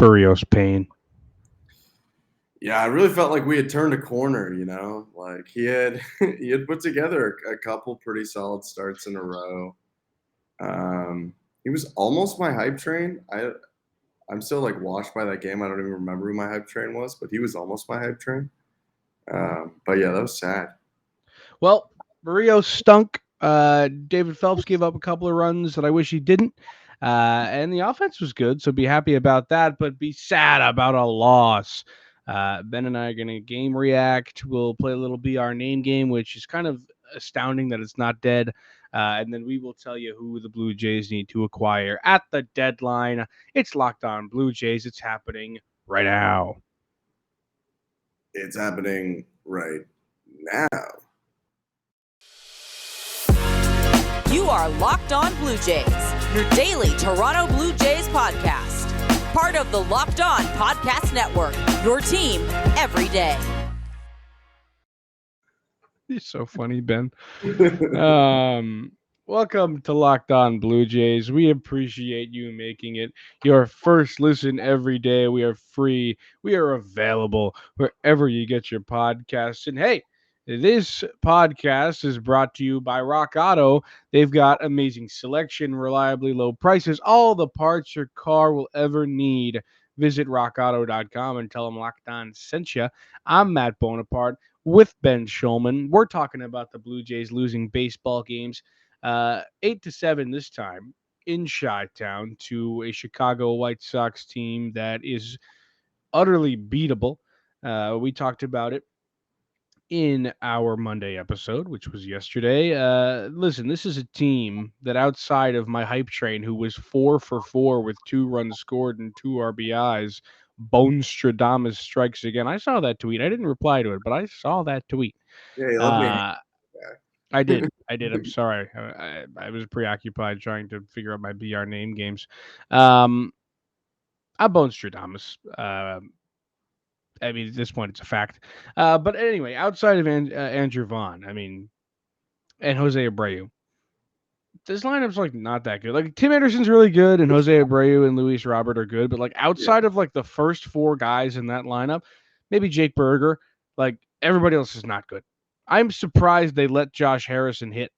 Barrios pain. Yeah, I really felt like we had turned a corner, Like he had put together a couple pretty solid starts in a row. He was almost my hype train. I'm still like washed by that game. I don't even remember who my hype train was, but he was almost my hype train. But yeah, that was sad. Well, Barrios stunk. David Phelps gave up a couple of runs that I wish he didn't. And the offense was good, so be happy about that, but be sad about a loss. Ben and I are going to game react. We'll play a little Be Our Name game, which is kind of astounding that it's not dead. And then we will tell you who the Blue Jays need to acquire at the deadline. It's Locked On Blue Jays. It's happening right now. It's happening right now. You are Locked On Blue Jays, your daily Toronto Blue Jays podcast. Part of the Locked On Podcast Network, your team every day. You're so funny, Ben. Welcome to Locked On Blue Jays. We appreciate you making it your first listen every day. We are free. We are available wherever you get your podcasts. And hey, this podcast is brought to you by Rock Auto. They've got amazing selection, reliably low prices, all the parts your car will ever need. Visit rockauto.com and tell them Locked On sent you. I'm Matt Bonaparte with Ben Shulman. We're talking about the Blue Jays losing baseball games 8-7 this time in Chi-Town to a Chicago White Sox team that is utterly beatable. We talked about it in our Monday episode, which was yesterday. Listen, this is a team that outside of my hype train, who was 4 for 4 with 2 runs scored and 2 RBIs, Bonstradamus strikes again. I saw that tweet. I didn't reply to it, but I saw that tweet. Yeah, you love me. I did. I'm sorry. I was preoccupied trying to figure out my BR name games. I'm Bonstradamus. I mean, at this point, it's a fact. But anyway, outside of Andrew Vaughn, and Jose Abreu, this lineup's like not that good. Like Tim Anderson's really good, and Jose Abreu and Luis Robert are good. But like outside of like the first 4 guys in that lineup, maybe Jake Berger, like everybody else is not good. I'm surprised they let Josh Harrison hit.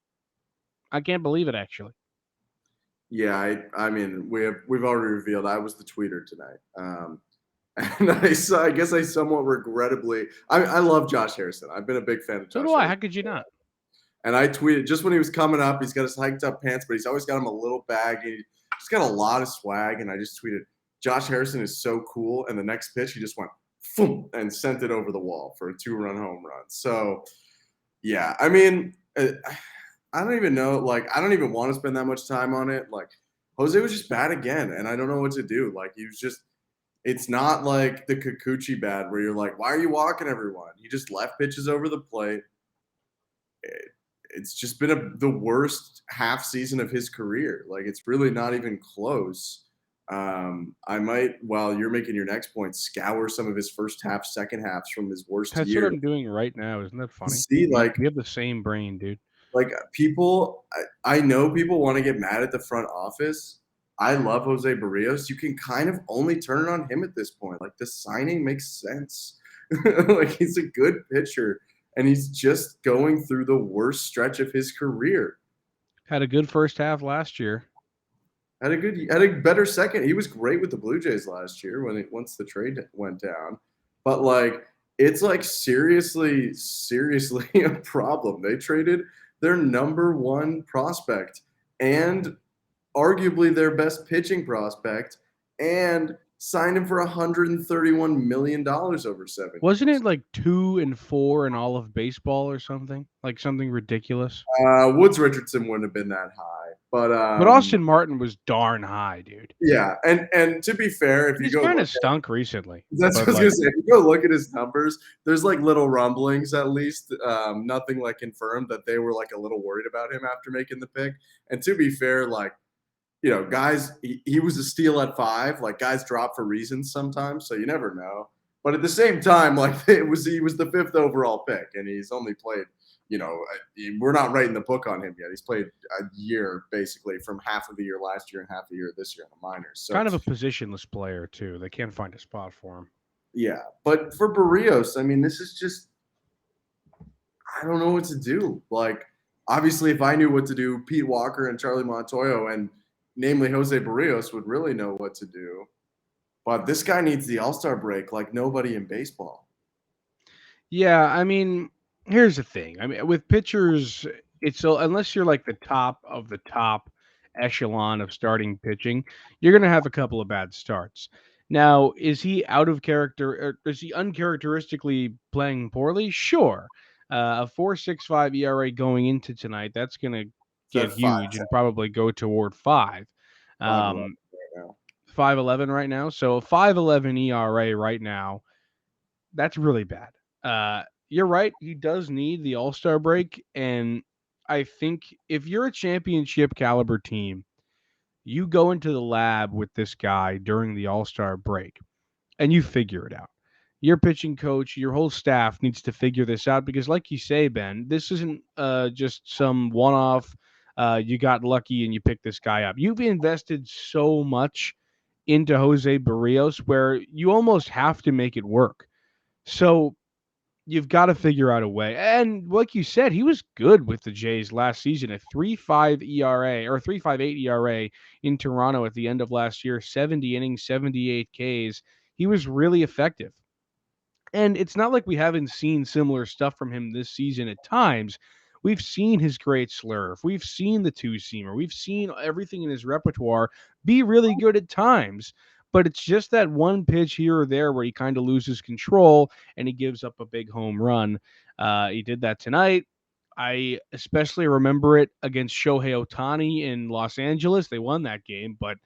I can't believe it, actually. Yeah, I mean, we've already revealed I was the tweeter tonight. And I guess I somewhat regrettably, I love Josh Harrison. I've been a big fan of Josh So do Harrison. I. How could you not? And I tweeted just when he was coming up, he's got his hiked up pants, but he's always got him a little baggy. He's got a lot of swag. And I just tweeted, Josh Harrison is so cool. And the next pitch, he just went boom and sent it over the wall for a 2-run home run. So, yeah, I mean, I don't even know. Like, I don't even want to spend that much time on it. Like, Jose was just bad again, and I don't know what to do. Like, he was just – it's not like the Kikuchi bad where you're like, why are you walking everyone? He just left pitches over the plate. It's just been the worst half season of his career. Like, it's really not even close. I might, while you're making your next point, scour some of his first half, second halves from his worst year. That's what I'm doing right now. Isn't that funny? See, like, we have the same brain, dude. Like people, I know people want to get mad at the front office. I love Jose Barrios. You can kind of only turn it on him at this point. Like the signing makes sense. Like he's a good pitcher, and he's just going through the worst stretch of his career. Had a good first half last year. Had a better second. He was great with the Blue Jays last year once the trade went down. But like it's like seriously a problem. They traded their number 1 prospect and arguably their best pitching prospect and signed him for $131 million over 7 years. Wasn't it like 2 and 4 in all of baseball or something? Like something ridiculous? Woods Richardson wouldn't have been that high. But Austin Martin was darn high, dude. Yeah, and to be fair, if he's you go kind of stunk recently. That's what I was gonna say. If you go look at his numbers, there's like little rumblings at least. Nothing like confirmed that they were like a little worried about him after making the pick. And to be fair, like, you know, guys, he was a steal at 5. Like guys drop for reasons sometimes, so you never know. But at the same time, like he was the 5th overall pick, and he's only played we're not writing the book on him yet. He's played a year basically from half of the year last year and half the year this year in the minors. So Kind of a positionless player too. They can't find a spot for him. yeah, but for Barrios, I mean, this is just I don't know what to do. Like, obviously, if I knew what to do, Pete Walker and Charlie Montoyo, and namely Jose Barrios, would really know what to do. But this guy needs the All-Star break like nobody in baseball. Yeah, I mean, here's the thing. I mean, with pitchers, it's so unless you're like the top of the top echelon of starting pitching, you're going to have a couple of bad starts. Now, is he out of character? Or is he uncharacteristically playing poorly? Sure. A 4.65 ERA going into tonight, that's going to It's get at huge and probably go toward 5. 5-11 Um, right now. 5.11 right now. So 5.11 ERA right now, that's really bad. You're right. He does need the All Star break, and I think if you're a championship caliber team, you go into the lab with this guy during the All Star break, and you figure it out. Your pitching coach, your whole staff needs to figure this out because, like you say, Ben, this isn't just some one-off. You got lucky and you picked this guy up. You've invested so much into Jose Barrios where you almost have to make it work. So you've got to figure out a way. And like you said, he was good with the Jays last season, a 3.5 ERA or 3.58 ERA in Toronto at the end of last year, 70 innings, 78 Ks. He was really effective. And it's not like we haven't seen similar stuff from him this season at times. We've seen his great slurve. We've seen the two seamer. We've seen everything in his repertoire be really good at times. But it's just that one pitch here or there where he kind of loses control and he gives up a big home run. He did that tonight. I especially remember it against Shohei Ohtani in Los Angeles. They won that game, but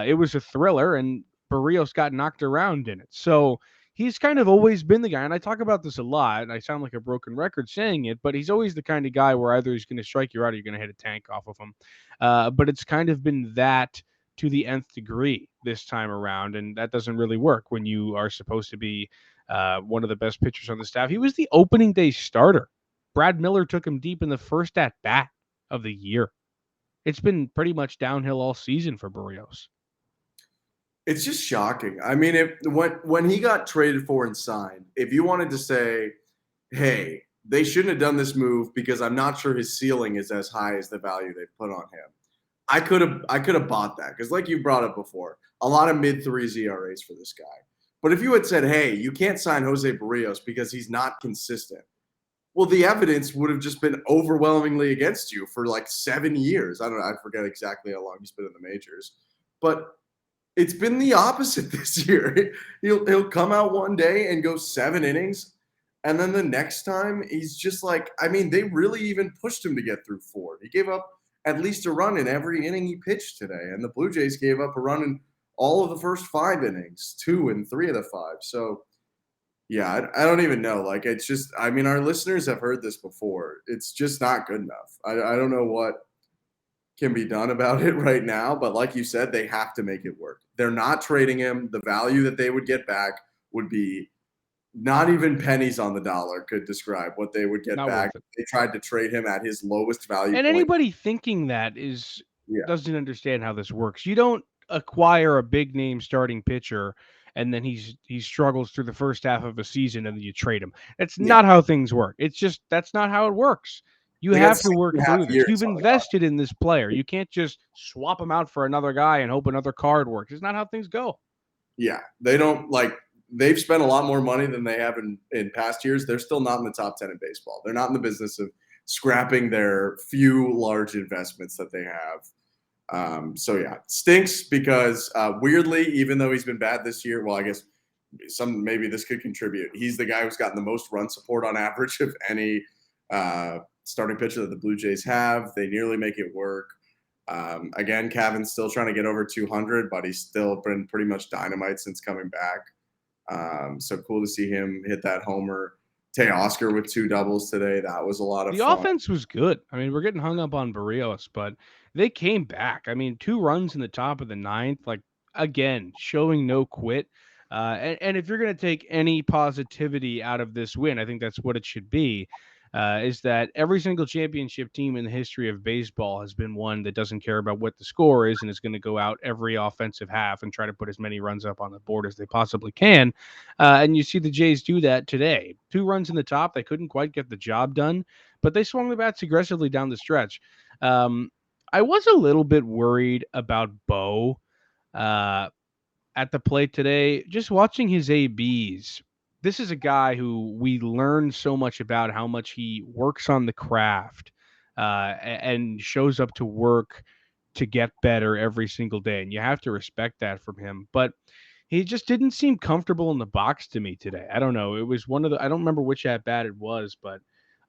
it was a thriller, and Barrios got knocked around in it. So he's kind of always been the guy, and I talk about this a lot, and I sound like a broken record saying it, but he's always the kind of guy where either he's going to strike you out or you're going to hit a tank off of him. But it's kind of been that to the nth degree this time around, and that doesn't really work when you are supposed to be one of the best pitchers on the staff. He was the opening day starter. Brad Miller took him deep in the first at bat of the year. It's been pretty much downhill all season for Barrios. It's just shocking. I mean, when he got traded for and signed, if you wanted to say, hey, they shouldn't have done this move because I'm not sure his ceiling is as high as the value they put on him. I could have bought that because, like you brought up before, a lot of mid-threes ERAs for this guy. But if you had said, hey, you can't sign Jose Barrios because he's not consistent, well, the evidence would have just been overwhelmingly against you for like 7 years. I don't know. I forget exactly how long he's been in the majors. But it's been the opposite this year. He'll come out one day and go 7 innings, and then the next time he's just like, I mean, they really even pushed him to get through 4. He gave up at least a run in every inning he pitched today, and the Blue Jays gave up a run in all of the first 5 innings, 2 and 3 of the 5. So, yeah, I don't even know. Like, it's just, I mean, our listeners have heard this before. It's just not good enough. I don't know what can be done about it right now, but like you said, they have to make it work. They're not trading him. The value that they would get back would be not even pennies on the dollar could describe what they would get Not back. worth it. They tried to trade him at his lowest value And point. anybody thinking that Yeah. doesn't understand how this works. You don't acquire a big name starting pitcher and then he struggles through the first half of a season and then you trade him. That's Yeah. not how things work. It's just that's not how it works. You They got have to work 6.5 through this. years You've on the invested in this player. You can't just swap him out for another guy and hope another card works. It's not how things go. Yeah, they don't like. They've spent a lot more money than they have in past years. They're still not in the top 10 in baseball. They're not in the business of scrapping their few large investments that they have. So yeah, stinks because weirdly, even though he's been bad this year, well, I guess maybe this could contribute. He's the guy who's gotten the most run support on average of any starting pitcher that the Blue Jays have. They nearly make it work. Again, Cavan's still trying to get over 200, but he's still been pretty much dynamite since coming back. So cool to see him hit that homer. Teoscar with 2 doubles today. That was a lot of The fun. offense was good. I mean, we're getting hung up on Barrios, but they came back. I mean, 2 runs in the top of the 9th, like again, showing no quit. And if you're going to take any positivity out of this win, I think that's what it should be. is that every single championship team in the history of baseball has been one that doesn't care about what the score is and is going to go out every offensive half and try to put as many runs up on the board as they possibly can. And you see the Jays do that today. 2 runs in the top, they couldn't quite get the job done, but they swung the bats aggressively down the stretch. Um, I was a little bit worried about Bo uh, at the plate today. Just watching his ABs, this is a guy who we learn so much about how much he works on the craft and shows up to work to get better every single day. And you have to respect that from him. But he just didn't seem comfortable in the box to me today. I don't know. It was one of the, I don't remember which at bat it was, but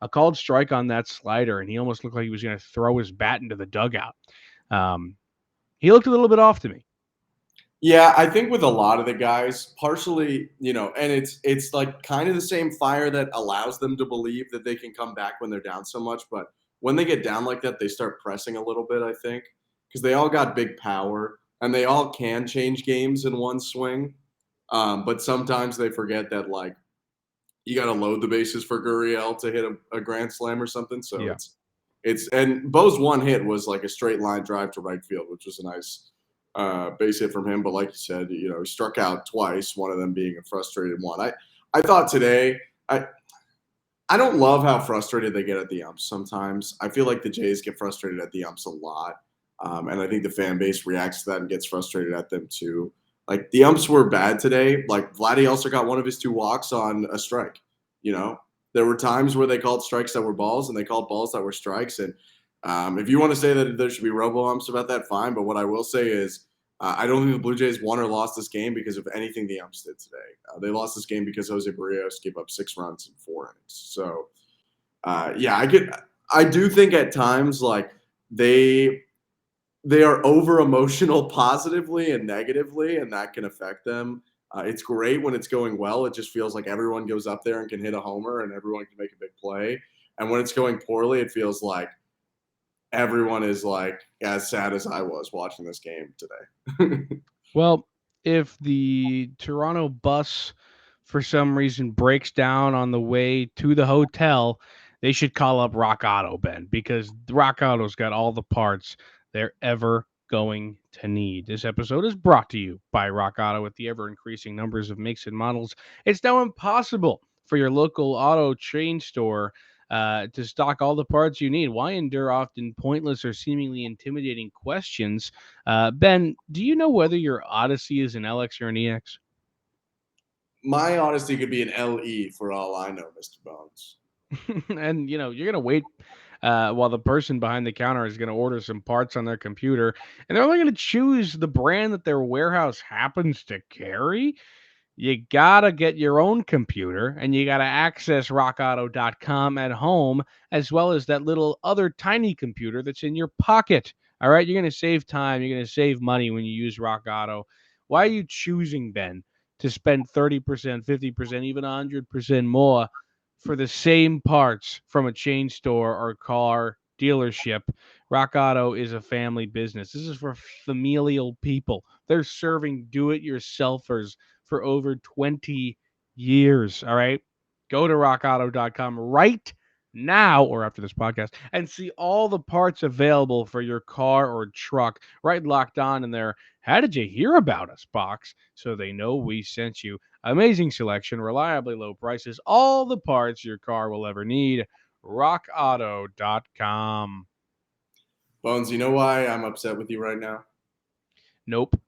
a called strike on that slider, and he almost looked like he was going to throw his bat into the dugout. Um, he looked a little bit off to me. Yeah, I think with a lot of the guys, partially, and it's like kind of the same fire that allows them to believe that they can come back when they're down so much. But when they get down like that, they start pressing a little bit, I think, because they all got big power and they all can change games in one swing. But sometimes they forget that, like, you got to load the bases for Gurriel to hit a grand slam or something. So Yeah. and Bo's one hit was like a straight line drive to right field, which was a nice base hit from him. But like you said, he struck out twice, one of them being a frustrated one. I thought today, I don't love how frustrated they get at the umps sometimes. I feel like the Jays get frustrated at the umps a lot. And I think the fan base reacts to that and gets frustrated at them too. Like, the umps were bad today. Like, Vladdy also got one of his 2 walks on a strike. There were times where they called strikes that were balls and they called balls that were strikes. And if you want to say that there should be robo-umps about that, fine. But what I will say is I don't think the Blue Jays won or lost this game because of anything the umps did today. They lost this game because Jose Barrios gave up 6 runs in 4 innings. So, I do think at times, like, they are over-emotional positively and negatively, and that can affect them. It's great when it's going well. It just feels like everyone goes up there and can hit a homer and everyone can make a big play. And when it's going poorly, it feels like everyone is, like, as sad as I was watching this game today. Well, if the Toronto bus for some reason breaks down on the way to the hotel, they should call up Rock Auto, Ben, because Rock Auto's got all the parts they're ever going to need. This episode is brought to you by Rock Auto. With the ever increasing numbers of makes and models, it's now impossible for your local auto chain store to stock all the parts you need. Why endure often pointless or seemingly intimidating questions? Ben, do you know whether your Odyssey is an LX or an EX? My honesty could be an LE for all I know, Mr. Bones. And you're gonna wait while the person behind the counter is gonna order some parts on their computer, and they're only gonna choose the brand that their warehouse happens to carry. You gotta get your own computer and you gotta access rockauto.com at home, as well as that little other tiny computer that's in your pocket. All right, you're gonna save time, you're gonna save money when you use Rock Auto. Why are you choosing, Ben, to spend 30%, 50%, even 100% more for the same parts from a chain store or car dealership? Rock Auto is a family business. This is for familial people. They're serving do-it-yourselfers for over 20 years. All right. Go to rockauto.com right now or after this podcast and see all the parts available for your car or truck right locked on in there. How did you hear about us box? So they know we sent you. Amazing selection, reliably low prices, all the parts your car will ever need. rockauto.com. Bones, you know why I'm upset with you right now? Nope.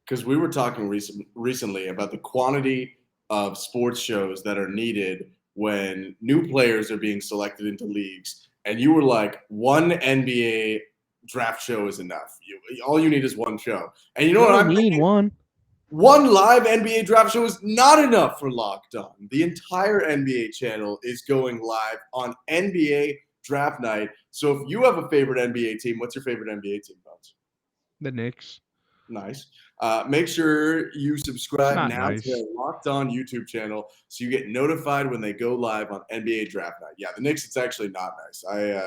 Because we were talking recently about the quantity of sports shows that are needed when new players are being selected into leagues. And you were like, one NBA draft show is enough. All you need is one show. And you know what I'm need thinking? one. One live NBA draft show is not enough for Locked On. The entire NBA channel is going live on NBA draft night. So if you have a favorite NBA team, what's your favorite NBA team, Bones? The Knicks. Nice. Make sure you subscribe Not now nice. to the Locked On YouTube channel so you get notified when they go live on NBA Draft Night. Yeah, the Knicks, it's actually not nice.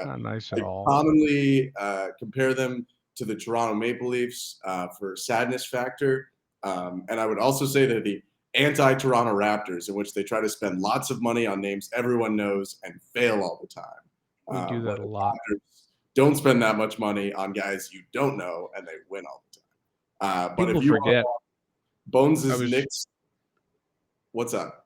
Not nice at all. Commonly compare them to the Toronto Maple Leafs for sadness factor. And I would also say that the Anti-Toronto Raptors, in which they try to spend lots of money on names everyone knows and fail all the time. We do that a lot. Raptors don't spend that much money on guys you don't know, and they win all the time. But People if you forget. Bones' Knicks, what's up?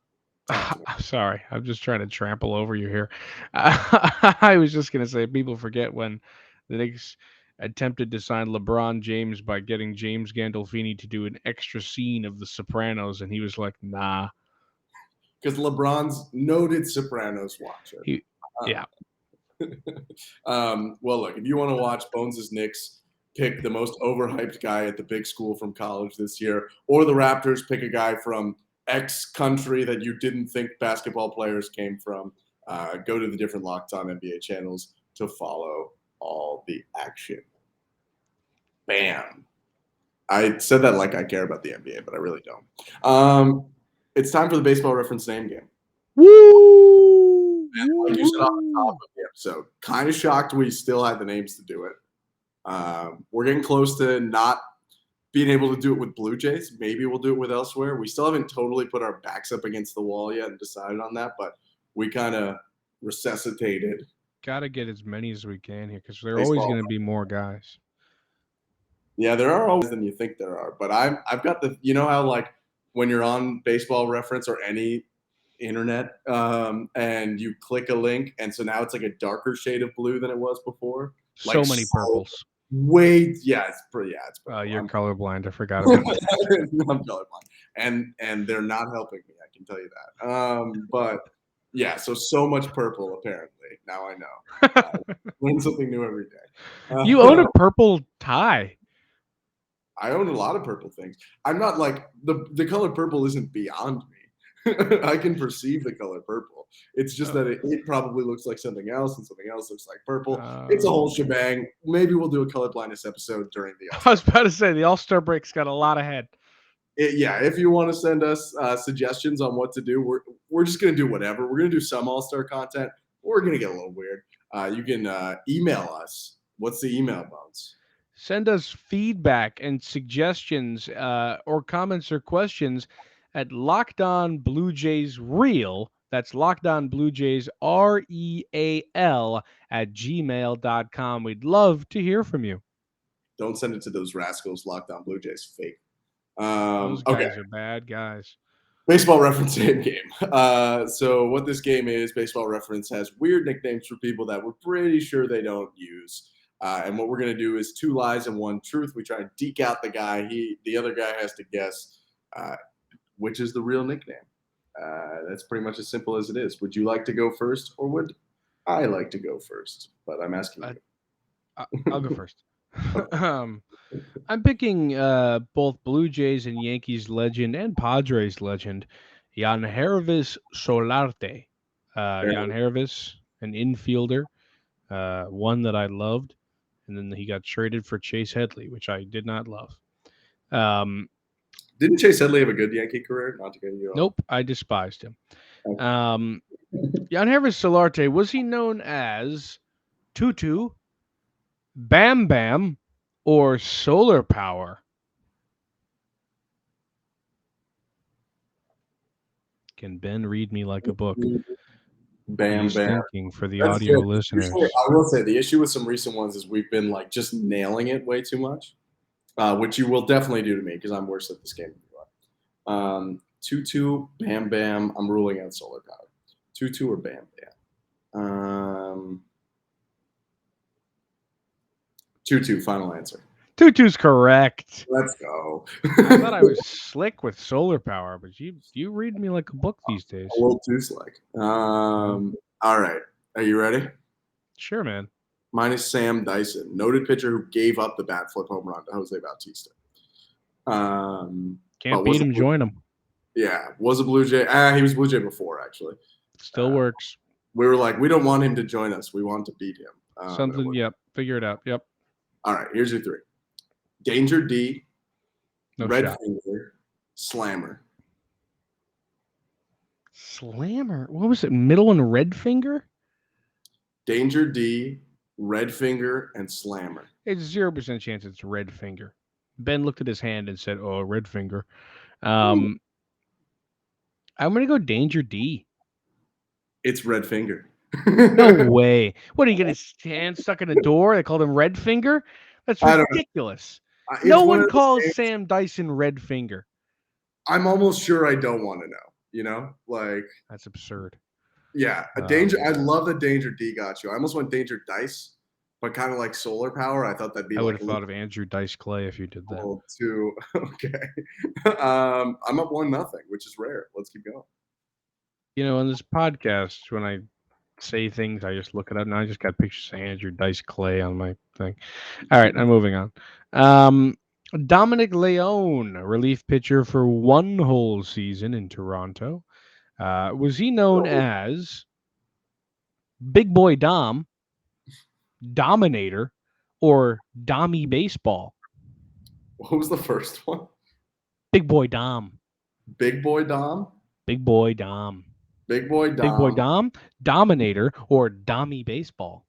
Sorry, I'm just trying to trample over you here. I was just going to say people forget when the Knicks attempted to sign LeBron James by getting James Gandolfini to do an extra scene of The Sopranos, and he was like, nah. Because LeBron's noted Sopranos watcher. Yeah. Well, look, if you want to watch Bones' Knicks pick the most overhyped guy at the big school from college this year, or the Raptors pick a guy from X country that you didn't think basketball players came from, go to the different Locked On NBA channels to follow all the action. Bam. I said that like I care about the NBA, but I really don't. It's time for the Baseball Reference name game. Woo! Like you said off the top of the episode, kind of shocked we still had the names to do it. We're getting close to not being able to do it with Blue Jays. Maybe we'll do it with elsewhere. We still haven't totally put our backs up against the wall yet and decided on that, but we kind of resuscitated. Got to get as many as we can here because there are always going to be more guys. Yeah, there are always than you think there are. But I've got the, you know how like when you're on Baseball Reference or any internet and you click a link and so now it's like a darker shade of blue than it was before. So Like many purples. Wait, yeah, it's pretty. Yeah, it's. You're colorblind. I forgot about that. I'm colorblind, and they're not helping me. I can tell you that. But yeah, so much purple apparently. Now I know. Learn something new every day. You own a purple tie. I own a lot of purple things. I'm not like the color purple isn't beyond me. I can perceive the color purple. It's just that it probably looks like something else, and something else looks like purple. It's a whole shebang. Maybe we'll do a color blindness episode during the I was about to say, the All-Star break's got a lot ahead. If you want to send us suggestions on what to do, we're just going to do whatever. We're going to do some All-Star content. We're going to get a little weird. You can email us. What's the email, Bones? Send us feedback and suggestions or comments or questions at Locked On Blue Jays Real. That's Locked On Blue Jays REAL at gmail.com. We'd love to hear from you. Don't send it to those rascals. Locked On Blue Jays fake. Those guys are bad guys. Baseball Reference name game. So what this game is, Baseball Reference has weird nicknames for people that we're pretty sure they don't use. And what we're going to do is 2 lies and 1 truth. We try and deke out the guy. The other guy has to guess which is the real nickname. That's pretty much as simple as it is. Would you like to go first, or would I like to go first? But I'm asking you. I'll go first. I'm picking both Blue Jays and Yankees legend and Padres legend, Yangervis Solarte. Yangervis, an infielder, one that I loved, and then he got traded for Chase Headley, which I did not love. Didn't Chase Headley have a good Yankee career? Not to get you off. Nope, I despised him. Yangervis Solarte, was he known as Tutu, Bam Bam, or Solar Power? Can Ben read me like a book? Bam He's Bam. thinking for the audio listeners. I will say the issue with some recent ones is we've been like just nailing it way too much, which you will definitely do to me because I'm worse at this game than you are. Tutu, Bam Bam. I'm ruling out Solar Power. Tutu or Bam Bam. Tutu, final answer. Tutu's correct. Let's go. I thought I was slick with Solar Power, but you read me like a book these days. A little too slick. All right. Are you ready? Sure, man. Mine is Sam Dyson, noted pitcher who gave up the bat flip home run to Jose Bautista. Can't beat him, join him. Yeah, was a Blue Jay. He was Blue Jay before, actually. Still works. We were like, we don't want him to join us. We want to beat him. Something, yep. Figure it out. Yep. All right, here's your 3. Danger D, no Red shot. Finger, Slammer. Slammer? What was it? Middle and Red Finger? Danger D, Red Finger, and Slammer. It's 0% chance it's Red Finger. Ben looked at his hand and said, "Oh, Red Finger." I'm gonna go Danger D. It's Red Finger. No way. What are you gonna his hand stuck in a door? They called him Red Finger. That's I don't know. ridiculous. It's No one one of those calls games. Sam Dyson Red Finger. I'm almost sure I don't want to know. You know, like That's absurd. yeah, a danger. I love that Danger D got you. I almost went Danger Dice, but kind of like Solar Power. I thought that'd be I would like have thought of Andrew Dice Clay if you did a that. little too okay. I'm up 1-0, which is rare. Let's keep going. You know, on this podcast, when I say things, I just look it up. Now I just got pictures of Andrew Dice Clay on my thing. All right, I'm moving on. Dominic Leone, relief pitcher for one whole season in Toronto. Was he known as Big Boy Dom, Dominator, or Dommy Baseball? What was the first one? Big Boy Dom. Big Boy Dom. Big Boy Dom. Big Boy Dom. Big Boy Dom, Dominator, or Dommy Baseball?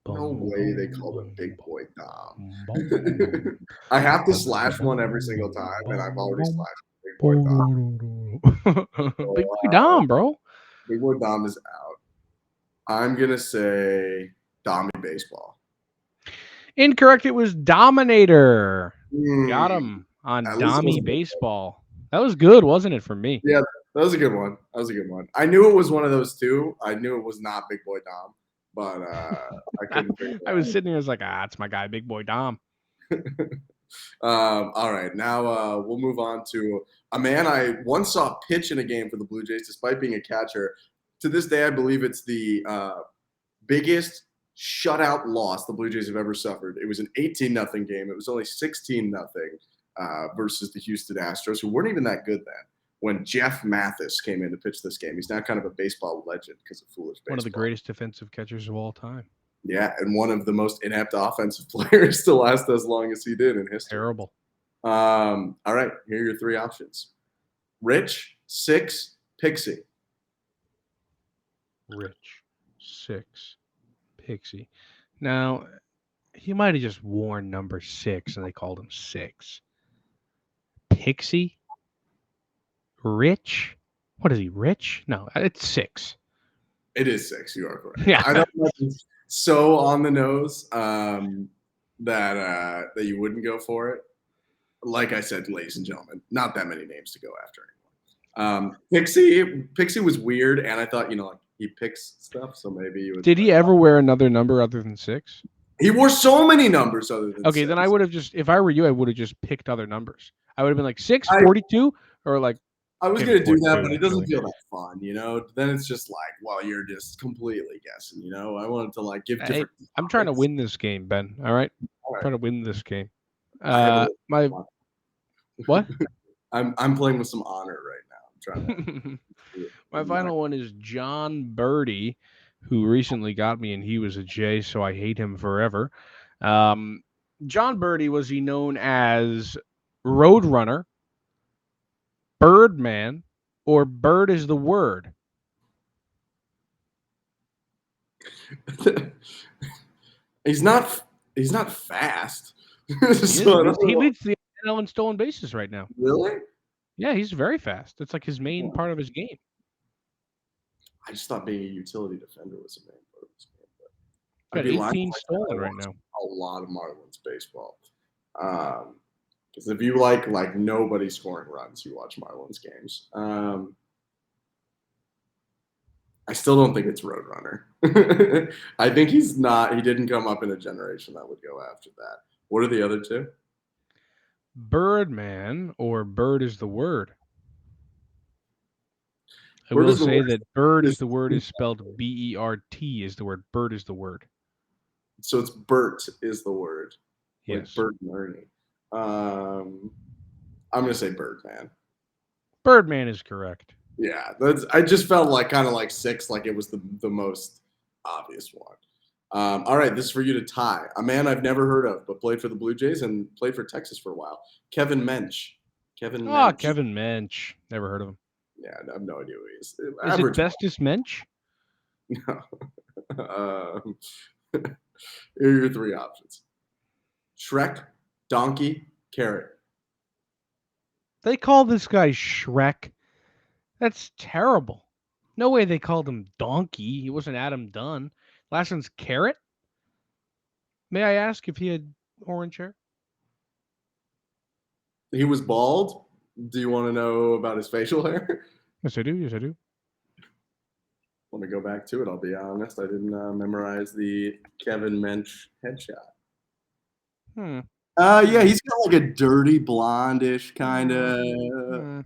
No way they called him Big Boy Dom. I have to slash one every single time, and I've already slashed Big Boy Dom. Big Boy Dom, bro. Big Boy Dom is out. I'm gonna say Dommy Baseball. Incorrect. It was Dominator. Got Mm, him on at least it Dommy was- Baseball. That was good, wasn't it, for me? Yeah, that was a good one. That was a good one. I knew it was one of those two. I knew it was not Big Boy Dom, but I couldn't figure it I out. was sitting there, I was like, it's my guy, Big Boy Dom. All right, now we'll move on to a man I once saw pitch in a game for the Blue Jays, despite being a catcher. To this day, I believe it's the biggest shutout loss the Blue Jays have ever suffered. It was an 18-0 game. It was only 16-0 versus the Houston Astros, who weren't even that good then. When Jeff Mathis came in to pitch this game, he's now kind of a baseball legend because of foolish baseball. One of the greatest defensive catchers of all time. Yeah, and one of the most inept offensive players to last as long as he did in history. Terrible. All right, here are your three options. Rich, 6, Pixie. Rich, 6, Pixie. Now, he might have just worn number 6 and they called him 6. Pixie? Rich? What is he, Rich? No, it's 6. It is 6. You are correct. Yeah. I thought that was so on the nose that you wouldn't go for it. Like I said, ladies and gentlemen, not that many names to go after anymore. Pixie was weird, and I thought, like he picks stuff, so maybe you would. Did he ever wear another number other than 6? He wore so many numbers other than. Okay, 6. then I would have just, if I were you, I would have just picked other numbers. I would have been like 6, I- 42, or like. I was Maybe gonna do that, 42, but it doesn't actually. feel that fun, Then it's just like, well, you're just completely guessing, I wanted to like give Hey, different. I'm trying to topics. win this game, Ben. All right, All right. trying to win this game. I have a My little- what? I'm playing with some honor right now. I'm trying to. My final one is John Birdie, who recently got me, and he was a J, so I hate him forever. John Birdie, was he known as Roadrunner, Birdman, or Bird is the word? He's not fast. He leads the NL in stolen bases right now. Really? Yeah, he's very fast. It's like his main part of his game. I just thought being a utility defender was a main part of his game. Got I'd be lying 18 if I said stolen I right watched now. A lot of Marlins baseball. Because if you like nobody scoring runs, you watch Marlins games. I still don't think it's Roadrunner. I think he didn't come up in a generation that would go after that. What are the other two? Birdman or Bird is the word. I Bird will is the say word. that Bird is the word is spelled B-E-R-T is the word. Bird is the word. So it's Bert is the word. Like Yes. Bert and Ernie. I'm gonna say Birdman. Birdman is correct. Yeah, I just felt like kind of like 6, like it was the most obvious one. All right, this is for you to tie. A man I've never heard of, but played for the Blue Jays and played for Texas for a while. Kevin Mensch. Kevin Mensch. Never heard of him. Yeah, I have no idea who he is. Is Average. it Bestis Mensch? No. Here are your three options. Shrek, Donkey, carrot. They call this guy Shrek. That's terrible. No way they called him Donkey. He wasn't Adam Dunn. Last one's Carrot. May I ask if he had orange hair? He was bald. Do you want to know about his facial hair? Yes, I do. Yes, I do. Let me go back to it. I'll be honest. I didn't memorize the Kevin Mensch headshot. Hmm. Yeah, he's got like a dirty blondish kind of,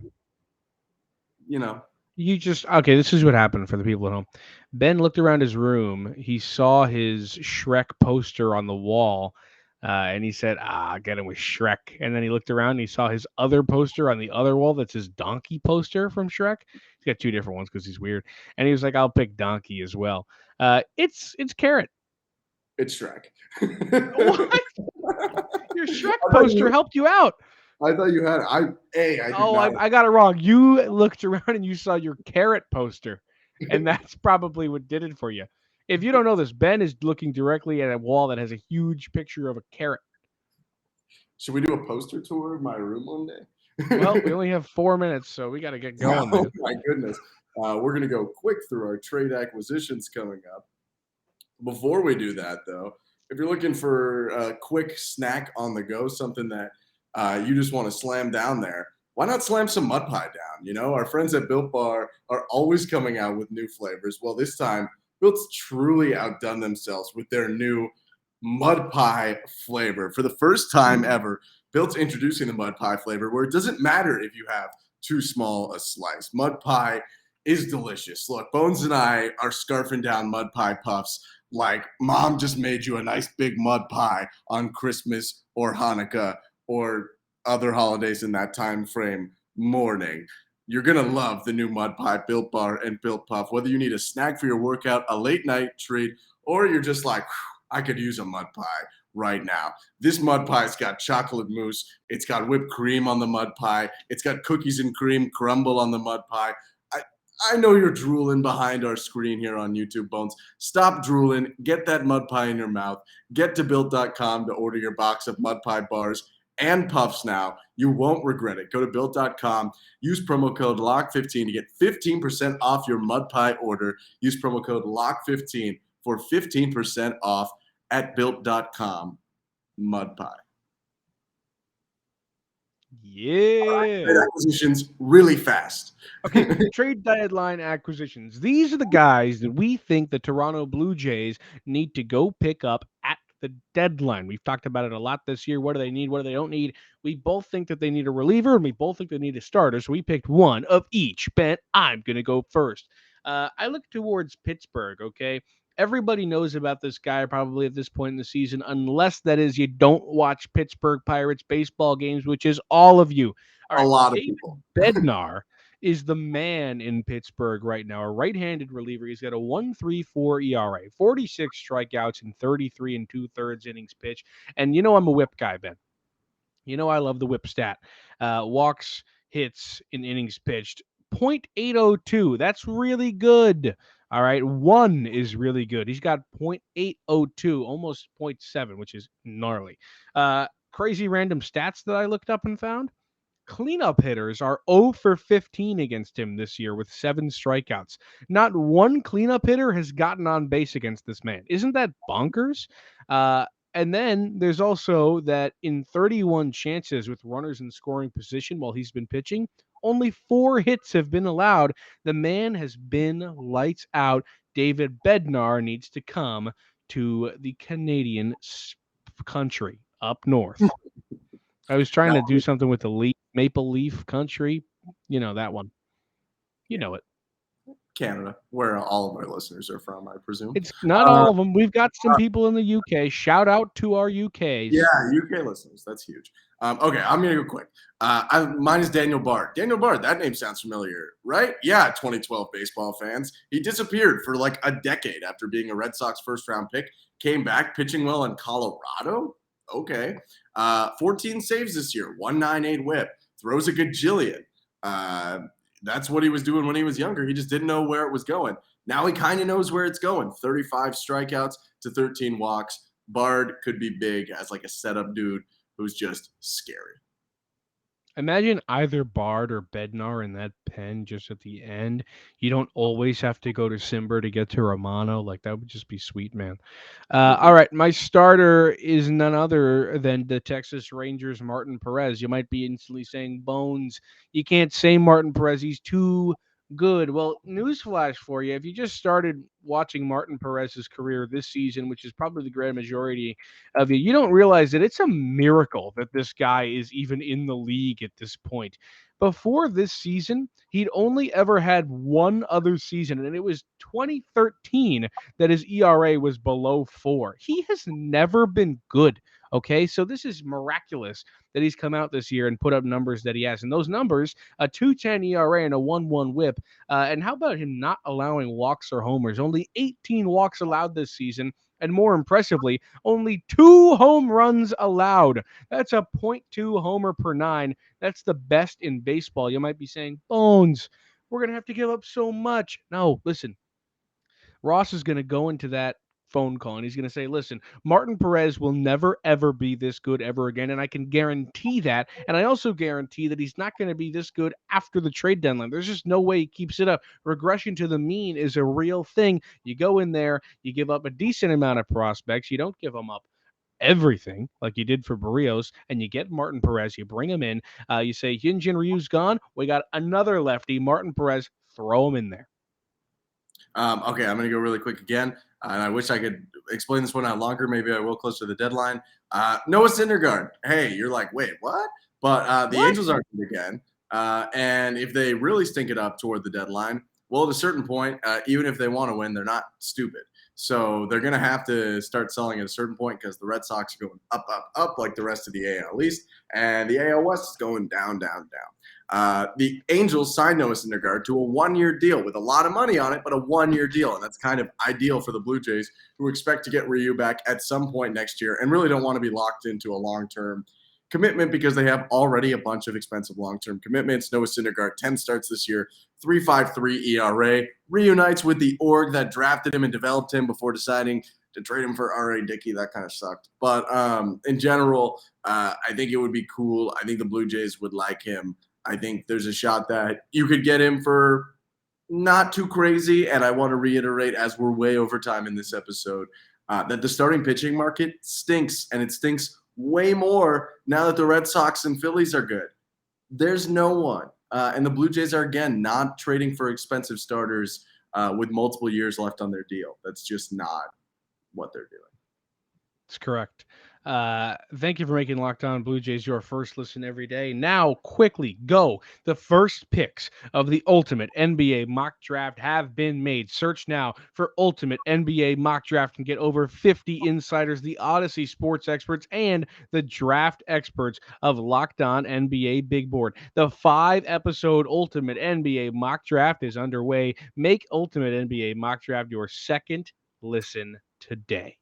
you know. You just okay. This is what happened for the people at home. Ben looked around his room. He saw his Shrek poster on the wall, and he said, "Ah, get him with Shrek." And then he looked around and he saw his other poster on the other wall. That's his donkey poster from Shrek. He's got two different ones because he's weird. And he was like, "I'll pick donkey as well." It's Carrot. It's Shrek. What? Your Shrek poster helped you out. I thought you had it. I did not. I got it wrong. You looked around and you saw your Carrot poster, and that's probably what did it for you. If you don't know this, Ben is looking directly at a wall that has a huge picture of a carrot. Should we do a poster tour of my room one day? Well, we only have 4 minutes, so we got to get going, Oh man. my goodness. We're going to go quick through our trade acquisitions coming up. Before we do that, though, if you're looking for a quick snack on the go, something that you just want to slam down there, why not slam some mud pie down? You know, our friends at Built Bar are always coming out with new flavors. Well, this time, Built's truly outdone themselves with their new mud pie flavor. For the first time ever, Built's introducing the mud pie flavor where it doesn't matter if you have too small a slice. Mud pie is delicious. Look, Bones and I are scarfing down mud pie puffs like mom just made you a nice big mud pie on Christmas or Hanukkah or other holidays in that time frame morning. You're going to love the new mud pie, Built Bar and Built Puff. Whether you need a snack for your workout, a late night treat, or you're just like, I could use a mud pie right now. This mud pie's got chocolate mousse. It's got whipped cream on the mud pie. It's got cookies and cream crumble on the mud pie. I know you're drooling behind our screen here on YouTube, Bones. Stop drooling. Get that mud pie in your mouth. Get to Built.com to order your box of mud pie bars and puffs now. You won't regret it. Go to Built.com. Use promo code LOCK15 to get 15% off your mud pie order. Use promo code LOCK15 for 15% off at Built.com. Mud pie. Yeah. Trade acquisitions really fast. Okay, trade deadline acquisitions. These are the guys that we think the Toronto Blue Jays need to go pick up at the deadline. We've talked about it a lot this year. What do they need? What do they don't need? We both think that they need a reliever, and we both think they need a starter. So we picked one of each. Ben, I'm going to go first. I look towards Pittsburgh, okay? Everybody knows about this guy probably at this point in the season, unless that is you don't watch Pittsburgh Pirates baseball games, which is all of you. All right, A lot of David people. Bednar is the man in Pittsburgh right now, a right-handed reliever. He's got a 1.34 ERA, 46 strikeouts, and 33 and 2/3 innings pitched. And you know I'm a whip guy, Ben. You know I love the whip stat. Walks, hits, in innings pitched. 0.802. That's really good. All right. 1 is really good. He's got 0.802, almost 0.7, which is gnarly. Crazy random stats that I looked up and found. Cleanup hitters are 0 for 15 against him this year with 7 strikeouts. Not one cleanup hitter has gotten on base against this man. Isn't that bonkers? And then there's also that in 31 chances with runners in scoring position while he's been pitching, only 4 hits have been allowed. The man has been lights out. David Bednar needs to come to the Canadian country up north. I was trying to do something with the maple leaf country. You know that one. You know it. Canada, where all of our listeners are from, I presume. It's not all of them. We've got some people in the UK. Shout out to our UKs. Yeah, UK listeners. That's huge. Okay, I'm going to go quick. Mine is Daniel Bart. Daniel Bart, that name sounds familiar, right? Yeah, 2012 baseball fans. He disappeared for like a decade after being a Red Sox first-round pick. Came back pitching well in Colorado. Okay. 14 saves this year, 1.98 whip. Throws a gajillion. That's what he was doing when he was younger. He just didn't know where it was going. Now he kind of knows where it's going. 35 strikeouts to 13 walks. Bard could be big as like a setup dude who's just scary. Imagine either Bard or Bednar in that pen just at the end. You don't always have to go to Simber to get to Romano. Like, that would just be sweet, man. All right, my starter is none other than the Texas Rangers' Martin Perez. You might be instantly saying, Bones, you can't say Martin Perez. He's too good. Well, newsflash for you. If you just started watching Martin Perez's career this season, which is probably the grand majority of you, you don't realize that it's a miracle that this guy is even in the league at this point. Before this season, he'd only ever had one other season, and it was 2013 that his ERA was below 4. He has never been good. Okay, so this is miraculous that he's come out this year and put up numbers that he has. And those numbers, a 2.10 ERA and a 1.1 whip. And how about him not allowing walks or homers? Only 18 walks allowed this season. And more impressively, only 2 home runs allowed. That's a .2 homer per 9. That's the best in baseball. You might be saying, Bones, we're going to have to give up so much. No, listen. Ross is going to go into that phone call and he's going to say, listen, Martin Perez will never, ever be this good ever again. And I can guarantee that. And I also guarantee that he's not going to be this good after the trade deadline. There's just no way he keeps it up. Regression to the mean is a real thing. You go in there, you give up a decent amount of prospects. You don't give them up everything like you did for Barrios, and you get Martin Perez, you bring him in, you say Hyunjin Ryu's gone, we got another lefty, Martin Perez, throw him in there. Okay, I'm going to go really quick again, and I wish I could explain this one out longer. Maybe I will closer to the deadline. Noah Syndergaard. Hey, you're like, wait, what? But the Angels aren't good again, and if they really stink it up toward the deadline, well, at a certain point, even if they want to win, they're not stupid. So they're going to have to start selling at a certain point because the Red Sox are going up, up, up like the rest of the AL East, and the AL West is going down, down, down. The Angels signed Noah Syndergaard to a 1-year deal with a lot of money on it, but a 1-year deal. And that's kind of ideal for the Blue Jays, who expect to get Ryu back at some point next year and really don't want to be locked into a long-term commitment because they have already a bunch of expensive long-term commitments. Noah Syndergaard, 10 starts this year, 3.53 ERA, reunites with the org that drafted him and developed him before deciding to trade him for R.A. Dickey. That kind of sucked. But in general, I think it would be cool. I think the Blue Jays would like him. I think there's a shot that you could get him for not too crazy. And I want to reiterate, as we're way over time in this episode, that the starting pitching market stinks, and it stinks way more now that the Red Sox and Phillies are good. There's no one. And the Blue Jays are, again, not trading for expensive starters with multiple years left on their deal. That's just not what they're doing. That's correct. Thank you for making Locked On Blue Jays your first listen every day. Now, quickly go. The first picks of the Ultimate NBA Mock Draft have been made. Search now for Ultimate NBA Mock Draft and get over 50 insiders, the Odyssey sports experts, and the draft experts of Locked On NBA Big Board. The 5-episode Ultimate NBA Mock Draft is underway. Make Ultimate NBA Mock Draft your second listen today.